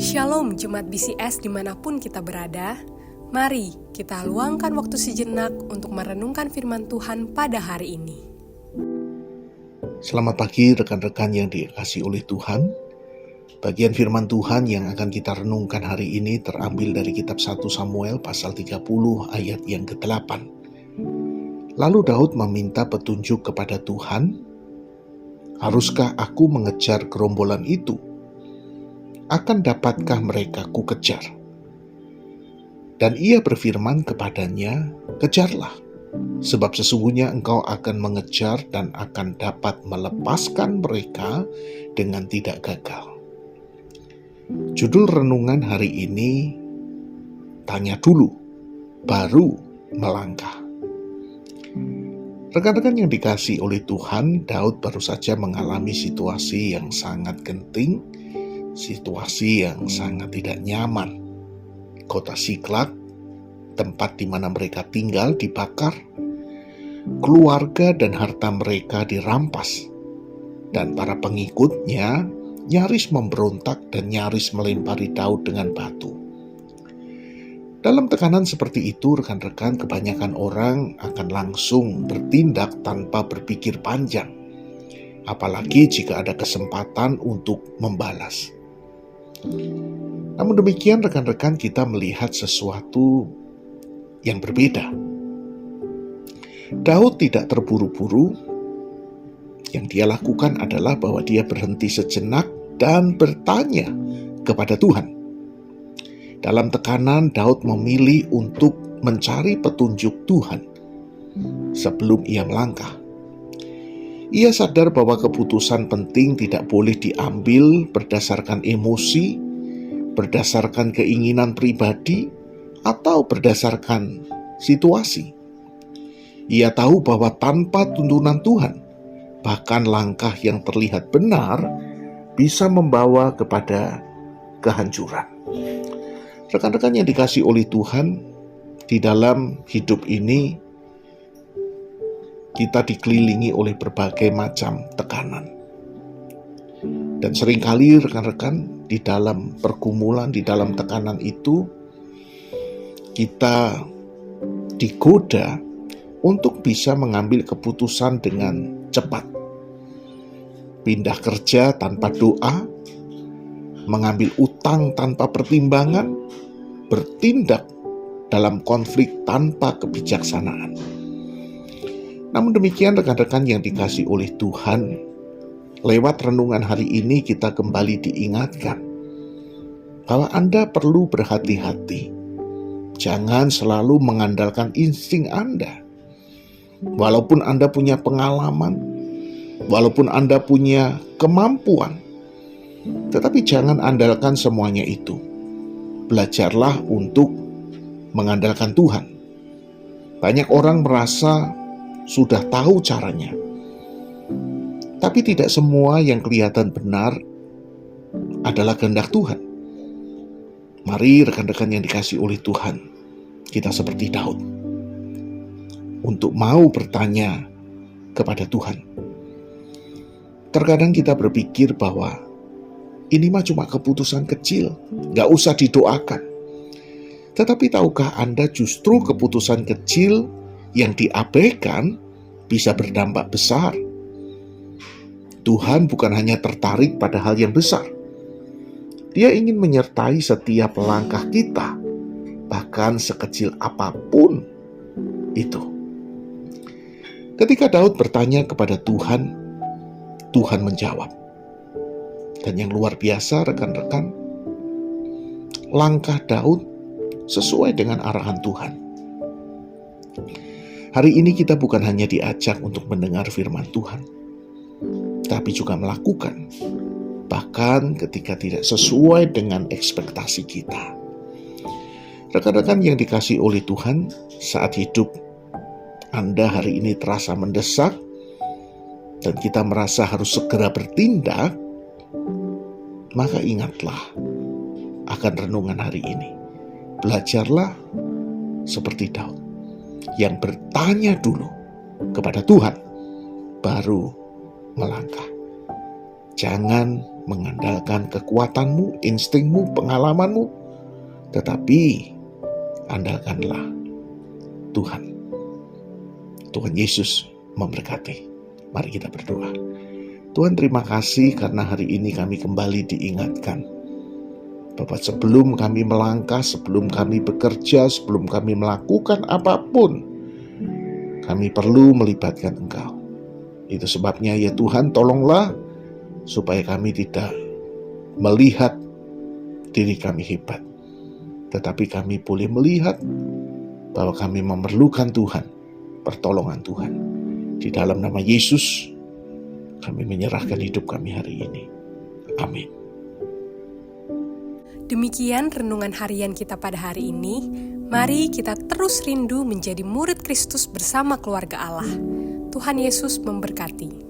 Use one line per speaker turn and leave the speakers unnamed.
Shalom Jemaat BCS dimanapun kita berada. Mari kita luangkan waktu sejenak untuk merenungkan firman Tuhan pada hari ini.
Selamat pagi rekan-rekan yang dikasihi oleh Tuhan. Bagian firman Tuhan yang akan kita renungkan hari ini terambil dari kitab 1 Samuel pasal 30 ayat yang ke-8. Lalu Daud meminta petunjuk kepada Tuhan, "Haruskah aku mengejar gerombolan itu? Akan dapatkah mereka ku kejar?" Dan ia berfirman kepadanya, "Kejarlah, sebab sesungguhnya engkau akan mengejar dan akan dapat melepaskan mereka dengan tidak gagal." Judul renungan hari ini, tanya dulu, baru melangkah. Rekan-rekan yang dikasihi oleh Tuhan, Daud baru saja mengalami situasi yang sangat genting, situasi yang sangat tidak nyaman. Kota Siklag, tempat di mana mereka tinggal, dibakar, keluarga dan harta mereka dirampas, dan para pengikutnya nyaris memberontak dan nyaris melempari Daud dengan batu. Dalam tekanan seperti itu, rekan-rekan, kebanyakan orang akan langsung bertindak tanpa berpikir panjang, apalagi jika ada kesempatan untuk membalas. Namun demikian, rekan-rekan, kita melihat sesuatu yang berbeda. Daud tidak terburu-buru. Yang dia lakukan adalah bahwa dia berhenti sejenak dan bertanya kepada Tuhan. Dalam tekanan, Daud memilih untuk mencari petunjuk Tuhan sebelum ia melangkah. Ia sadar bahwa keputusan penting tidak boleh diambil berdasarkan emosi, berdasarkan keinginan pribadi, atau berdasarkan situasi. Ia tahu bahwa tanpa tuntunan Tuhan, bahkan langkah yang terlihat benar bisa membawa kepada kehancuran. Rekan-rekan yang dikasihi oleh Tuhan, di dalam hidup ini kita dikelilingi oleh berbagai macam tekanan. Dan seringkali rekan-rekan, di dalam pergumulan, di dalam tekanan itu, kita digoda untuk bisa mengambil keputusan dengan cepat. Pindah kerja tanpa doa, mengambil utang tanpa pertimbangan, bertindak dalam konflik tanpa kebijaksanaan. Namun demikian, rekan-rekan yang dikasihi oleh Tuhan, lewat renungan hari ini kita kembali diingatkan bahwa Anda perlu berhati-hati. Jangan selalu mengandalkan insting Anda. Walaupun Anda punya pengalaman, walaupun Anda punya kemampuan, tetapi jangan andalkan semuanya itu. Belajarlah untuk mengandalkan Tuhan. Banyak orang merasa sudah tahu caranya, tapi tidak semua yang kelihatan benar adalah kehendak Tuhan. Mari rekan-rekan yang dikasihi oleh Tuhan, kita seperti Daud, untuk mau bertanya kepada Tuhan. Terkadang kita berpikir bahwa ini mah cuma keputusan kecil, gak usah didoakan. Tetapi tahukah Anda justru keputusan kecil yang diabaikan bisa berdampak besar. Tuhan bukan hanya tertarik pada hal yang besar. Dia ingin menyertai setiap langkah kita, bahkan sekecil apapun itu. Ketika Daud bertanya kepada Tuhan, Tuhan menjawab. Dan yang luar biasa, rekan-rekan, langkah Daud sesuai dengan arahan Tuhan. Hari ini kita bukan hanya diajak untuk mendengar firman Tuhan, tapi juga melakukan, bahkan ketika tidak sesuai dengan ekspektasi kita. Rekan-rekan yang dikasihi oleh Tuhan, saat hidup Anda hari ini terasa mendesak, dan kita merasa harus segera bertindak, maka ingatlah akan renungan hari ini. Belajarlah seperti Daud yang bertanya dulu kepada Tuhan, baru melangkah. Jangan mengandalkan kekuatanmu, instingmu, pengalamanmu, tetapi andalkanlah Tuhan. Tuhan Yesus memberkati. Mari kita berdoa. Tuhan, terima kasih karena hari ini kami kembali diingatkan bahwa sebelum kami melangkah, sebelum kami bekerja, sebelum kami melakukan apapun, kami perlu melibatkan Engkau. Itu sebabnya ya Tuhan, tolonglah supaya kami tidak melihat diri kami hebat, tetapi kami boleh melihat bahwa kami memerlukan Tuhan, pertolongan Tuhan. Di dalam nama Yesus, kami menyerahkan hidup kami hari ini. Amin.
Demikian renungan harian kita pada hari ini. Mari kita terus rindu menjadi murid Kristus bersama keluarga Allah. Tuhan Yesus memberkati.